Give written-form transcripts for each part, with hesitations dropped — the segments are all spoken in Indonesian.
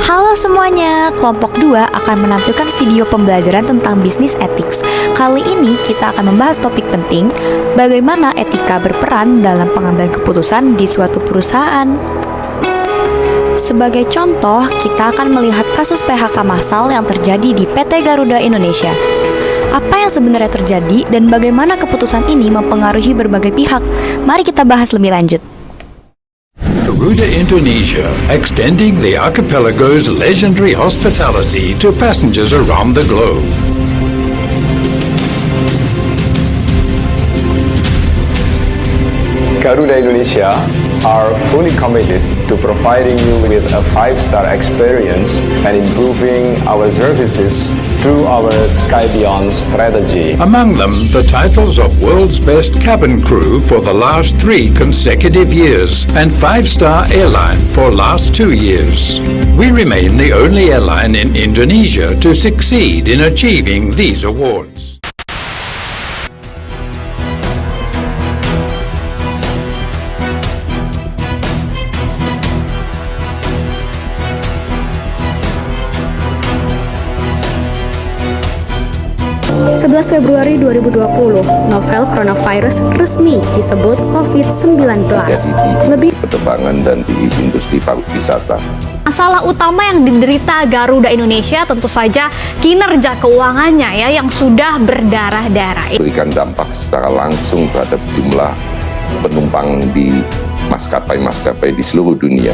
Halo semuanya, kelompok 2 akan menampilkan video pembelajaran tentang bisnis ethics. Kali ini kita akan membahas topik penting, bagaimana etika berperan dalam pengambilan keputusan di suatu perusahaan. Sebagai contoh, kita akan melihat kasus PHK massal yang terjadi di PT Garuda Indonesia. Apa yang sebenarnya terjadi dan bagaimana keputusan ini mempengaruhi berbagai pihak? Mari kita bahas lebih lanjut. Garuda Indonesia, extending the archipelago's legendary hospitality to passengers around the globe. Garuda Indonesia are fully committed to providing you with a 5-star experience and improving our services through our Sky Beyond strategy. Among them, the titles of World's Best Cabin Crew for the last 3 consecutive years and 5-star airline for last 2 years. We remain the only airline in Indonesia to succeed in achieving these awards. 11 Februari 2020, novel coronavirus resmi disebut COVID-19. Lebih penerbangan dan di industri pariwisata. Masalah utama yang diderita Garuda Indonesia tentu saja kinerja keuangannya yang sudah berdarah-darah. Berikan dampak secara langsung terhadap jumlah penumpang di maskapai-maskapai di seluruh dunia,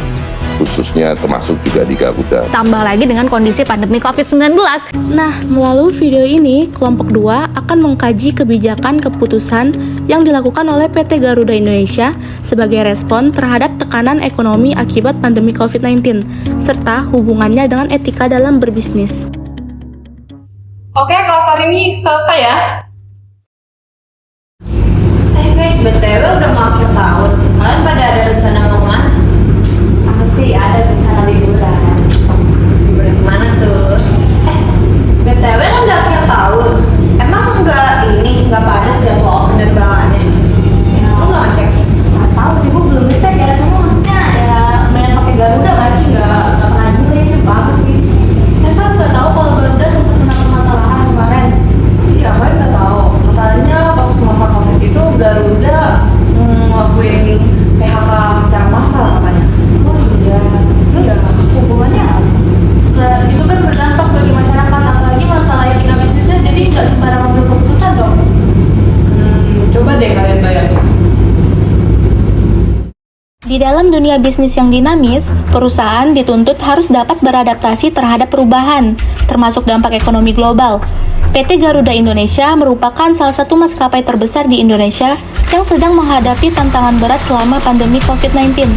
khususnya termasuk juga di Garuda. Tambah lagi dengan kondisi pandemi COVID-19. Nah, melalui video ini, kelompok 2 akan mengkaji kebijakan keputusan yang dilakukan oleh PT Garuda Indonesia sebagai respon terhadap tekanan ekonomi akibat pandemi COVID-19, serta hubungannya dengan etika dalam berbisnis. Oke, kelas hari ini selesai ya. Guys, BTW udah mau akhir tahun. Kalian pada ada rencana mau kemana? Aku sih ada rencana liburan. Liburan kemana tuh? BTW kan udah akhir tahun. Emang nggak padat jadwal penerbangannya? Ya, lu nggak ngecek? Nggak tahu sih, gue belum ngecek ya. Kamu maksudnya ya main pakai Garuda nggak sih? Nggak pernah juga ya, bagus sih. Ya kan nggak tahu kalau Garuda sempat kena permasalahan kemarin. Iya, kan nggak tahu. Katanya pas masa COVID itu Garuda ngelakuin PHK secara massal katanya. Oh iya. Terus hubungannya apa? Nah, itu kan berdampak bagi masyarakat, apalagi masalah etika bisnisnya, jadi nggak sembarang ambil keputusan dong. Coba deh kalian bayangin. Di dalam dunia bisnis yang dinamis, perusahaan dituntut harus dapat beradaptasi terhadap perubahan, termasuk dampak ekonomi global. PT Garuda Indonesia merupakan salah satu maskapai terbesar di Indonesia yang sedang menghadapi tantangan berat selama pandemi COVID-19.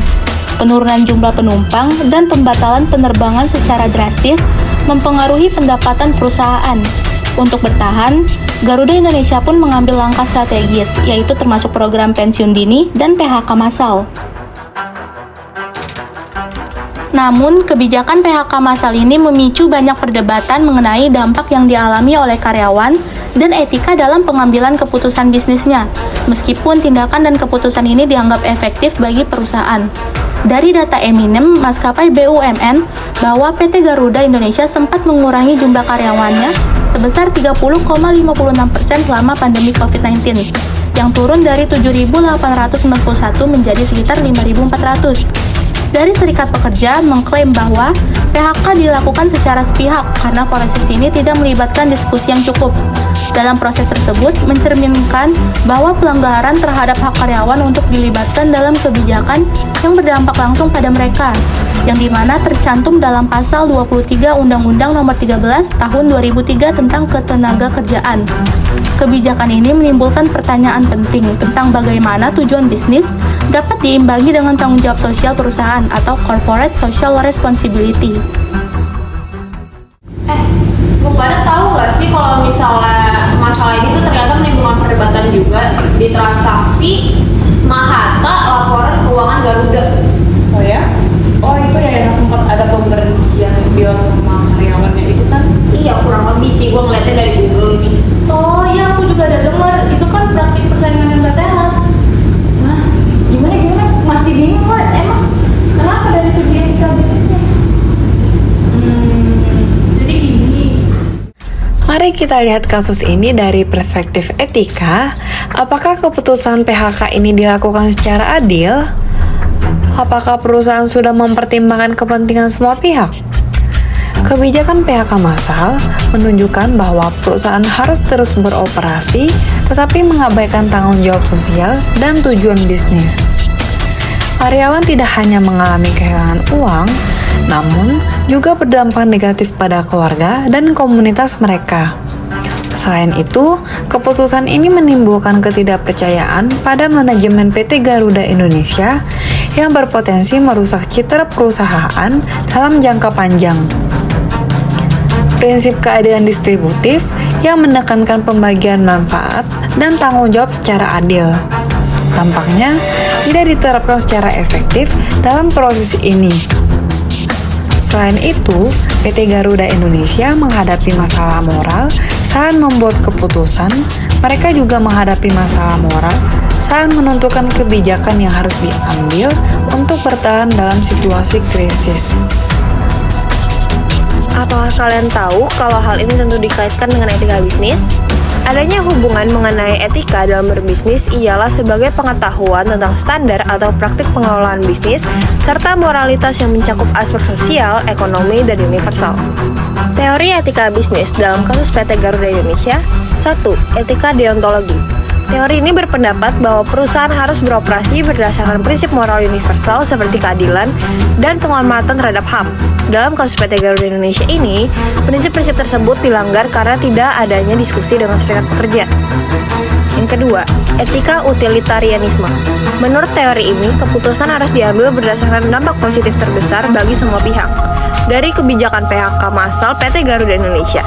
Penurunan jumlah penumpang dan pembatalan penerbangan secara drastis mempengaruhi pendapatan perusahaan. Untuk bertahan, Garuda Indonesia pun mengambil langkah strategis, yaitu termasuk program pensiun dini dan PHK massal. Namun, kebijakan PHK massal ini memicu banyak perdebatan mengenai dampak yang dialami oleh karyawan dan etika dalam pengambilan keputusan bisnisnya, meskipun tindakan dan keputusan ini dianggap efektif bagi perusahaan. Dari data Eminem, maskapai BUMN, bahwa PT Garuda Indonesia sempat mengurangi jumlah karyawannya sebesar 30,56% selama pandemi COVID-19, yang turun dari 7.891 menjadi sekitar 5.400. Dari Serikat Pekerja mengklaim bahwa PHK dilakukan secara sepihak karena proses ini tidak melibatkan diskusi yang cukup. Dalam proses tersebut mencerminkan bahwa pelanggaran terhadap hak karyawan untuk dilibatkan dalam kebijakan yang berdampak langsung pada mereka, yang dimana tercantum dalam pasal 23 Undang-Undang Nomor 13 Tahun 2003 tentang Ketenagakerjaan. Kebijakan ini menimbulkan pertanyaan penting tentang bagaimana tujuan bisnis dapat diimbangi dengan tanggung jawab sosial perusahaan atau corporate social responsibility. Lu pada tahu nggak sih kalau misalnya masalah ini tuh ternyata menimbulkan perdebatan juga di transaksi Mahatta laporan keuangan Garuda. Oh ya? Oh itu ya yang sempat ada pemberhentian Bill sama karyawannya itu kan? Iya, kurang lebih sih, gue ngeliatnya dari Google ini. Oh iya, aku juga ada dengar. Itu kan praktik persaingan yang gak sehat. Nah, gimana? Masih bingung, Mbak. Emang kenapa dari segi etika bisnisnya? Mari kita lihat kasus ini dari perspektif etika. Apakah keputusan PHK ini dilakukan secara adil? Apakah perusahaan sudah mempertimbangkan kepentingan semua pihak? Kebijakan PHK massal menunjukkan bahwa perusahaan harus terus beroperasi, tetapi mengabaikan tanggung jawab sosial dan tujuan bisnis. Karyawan tidak hanya mengalami kehilangan uang, namun juga berdampak negatif pada keluarga dan komunitas mereka. Selain itu, keputusan ini menimbulkan ketidakpercayaan pada manajemen PT Garuda Indonesia yang berpotensi merusak citra perusahaan dalam jangka panjang. Prinsip keadilan distributif yang menekankan pembagian manfaat dan tanggung jawab secara adil tampaknya tidak diterapkan secara efektif dalam proses ini. Selain itu, PT Garuda Indonesia menghadapi masalah moral saat membuat keputusan. Mereka juga menghadapi masalah moral saat menentukan kebijakan yang harus diambil untuk bertahan dalam situasi krisis. Apakah kalian tahu kalau hal ini tentu dikaitkan dengan etika bisnis? Adanya hubungan mengenai etika dalam berbisnis ialah sebagai pengetahuan tentang standar atau praktik pengelolaan bisnis, serta moralitas yang mencakup aspek sosial, ekonomi, dan universal. Teori etika bisnis dalam kasus PT Garuda Indonesia. 1. Etika deontologi. Teori ini berpendapat bahwa perusahaan harus beroperasi berdasarkan prinsip moral universal seperti keadilan dan penghormatan terhadap HAM. Dalam kasus PT Garuda Indonesia ini, prinsip-prinsip tersebut dilanggar karena tidak adanya diskusi dengan serikat pekerja. Yang kedua, etika utilitarianisme. Menurut teori ini, keputusan harus diambil berdasarkan dampak positif terbesar bagi semua pihak dari kebijakan PHK massal PT Garuda Indonesia.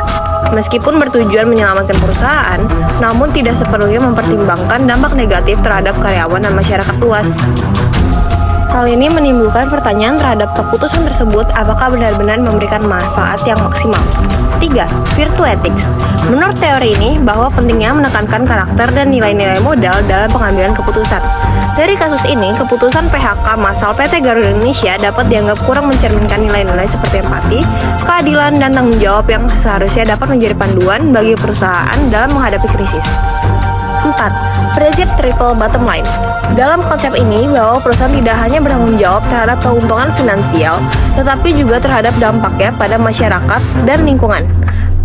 Meskipun bertujuan menyelamatkan perusahaan, namun tidak sepenuhnya mempertimbangkan dampak negatif terhadap karyawan dan masyarakat luas. Hal ini menimbulkan pertanyaan terhadap keputusan tersebut apakah benar-benar memberikan manfaat yang maksimal. 3. Virtue ethics. Menurut teori ini, bahwa pentingnya menekankan karakter dan nilai-nilai modal dalam pengambilan keputusan. Dari kasus ini, keputusan PHK massal PT Garuda Indonesia dapat dianggap kurang mencerminkan nilai-nilai seperti empati, keadilan, dan tanggung jawab yang seharusnya dapat menjadi panduan bagi perusahaan dalam menghadapi krisis. 4. Prinsip triple bottom line. Dalam konsep ini, bahwa perusahaan tidak hanya bertanggung jawab terhadap keuntungan finansial, tetapi juga terhadap dampaknya pada masyarakat dan lingkungan.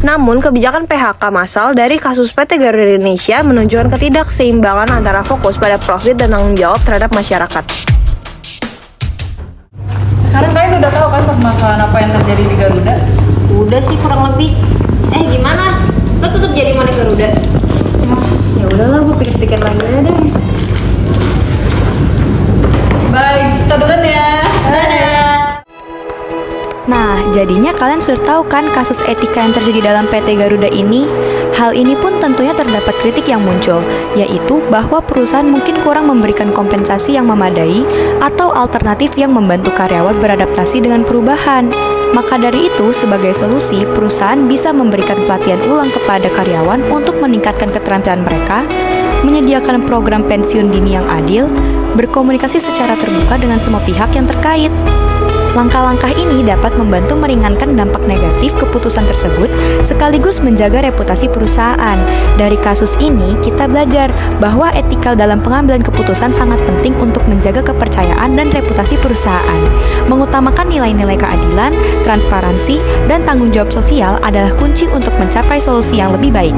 Namun, kebijakan PHK massal dari kasus PT Garuda Indonesia menunjukkan ketidakseimbangan antara fokus pada profit dan tanggung jawab terhadap masyarakat. Sekarang kalian udah tahu kan permasalahan apa yang terjadi di Garuda? Udah sih kurang lebih. Gimana? Lo tetap jadi mana Garuda? Ya udahlah, gue pikir-pikir lagi aja deh. Baik, kita duluan ya. Nah, jadinya kalian sudah tahu kan kasus etika yang terjadi dalam PT Garuda ini? Hal ini pun tentunya terdapat kritik yang muncul, yaitu bahwa perusahaan mungkin kurang memberikan kompensasi yang memadai atau alternatif yang membantu karyawan beradaptasi dengan perubahan. Maka dari itu, sebagai solusi, perusahaan bisa memberikan pelatihan ulang kepada karyawan untuk meningkatkan keterampilan mereka, menyediakan program pensiun dini yang adil, berkomunikasi secara terbuka dengan semua pihak yang terkait. Langkah-langkah ini dapat membantu meringankan dampak negatif keputusan tersebut sekaligus menjaga reputasi perusahaan. Dari kasus ini, kita belajar bahwa etika dalam pengambilan keputusan sangat penting untuk menjaga kepercayaan dan reputasi perusahaan. Mengutamakan nilai-nilai keadilan, transparansi, dan tanggung jawab sosial adalah kunci untuk mencapai solusi yang lebih baik.